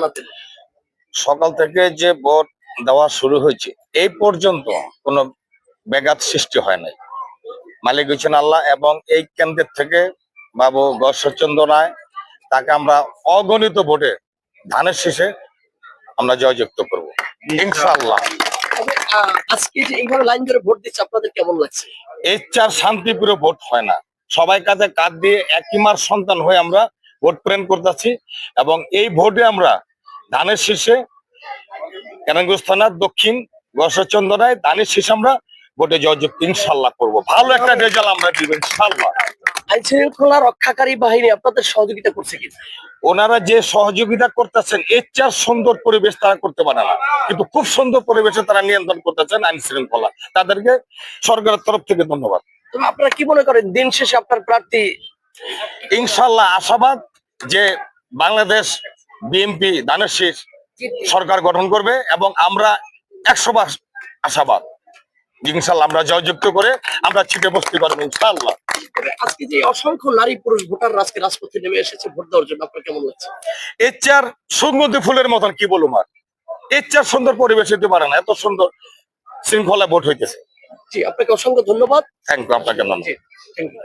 জানাতেন। সকাল থেকে যে ভোট দেওয়া শুরু হয়েছে এই পর্যন্ত কোনো ব্যাঘাত সৃষ্টি হয় নাই। মালিক হচ্ছেন আল্লাহ এবং এই কেন্দ্রের থেকে বাবু গশ্বরচন্দ্র রায় তাকে আমরা অগণিত ভোটে ধানের শীষে আমরা জয়যুক্ত করব ইনশাআল্লাহ। আজকে যে এইভাবে লাইন ধরে ভোট দিচ্ছে আপনাদের কেমন লাগছে? এর চার শান্তিপ্রিয় ভোট হয় না। সবাই কাছে কাঁধ দিয়ে একই মার সন্তান হয়ে আমরা ভোট প্রেরণ করতেছি এবং এই ভোটে আমরা ধানের শীষে কেরানীগঞ্জ থানার দক্ষিণ গশ্বরচন্দ্র রায় ধানের শীষে আমরা ভোটে জয়যুক্ত ইনশাআল্লাহ করব। ভালো একটা রেজাল্ট আমরা দিব ইনশাআল্লাহ। আইন শৃঙ্খলা রক্ষাকারী বাহিনী আপনাদের সহযোগিতা করছে কি? ওনারা যে সহযোগিতা করতেছেন এর চার সুন্দর পরিবেশ তারা করতে পারে না, কিন্তু খুব সুন্দর পরিবেশে তারা নিয়ন্ত্রণ করতেছেন আইন শৃঙ্খলা। তাদেরকে সরকারের তরফ থেকে ধন্যবাদ। তবে আপনারা কি মনে করেন দিন শেষে আপনার প্রার্থী? ইনশাআল্লাহ আশাবাদ যে বাংলাদেশ বিএনপি ধানের শীষ সরকার গঠন করবে এবং আমরা 100% আশাবাদ ইনশাআল্লাহ আমরা জয়যুক্ত করে আমরা ছিটে বসতে পারবো ইনশাআল্লাহ। আজকে যে অসংখ্য নারী পুরুষ ভোটার আজকে রাজপথে নেমে এসেছে ভোট দেওয়ার জন্য, আপনার কেমন লাগছে? এর চার সুগন্ধি ফুলের মতন কি বলুম আর, এর চার সুন্দর পরিবেশ হতে পারে না, এত সুন্দর শৃঙ্খলা ভোট হইতেছে। জি, আপনাকে অসংখ্য ধন্যবাদ। থ্যাংক ইউ, আপনাকে ধন্যবাদ। Thank you.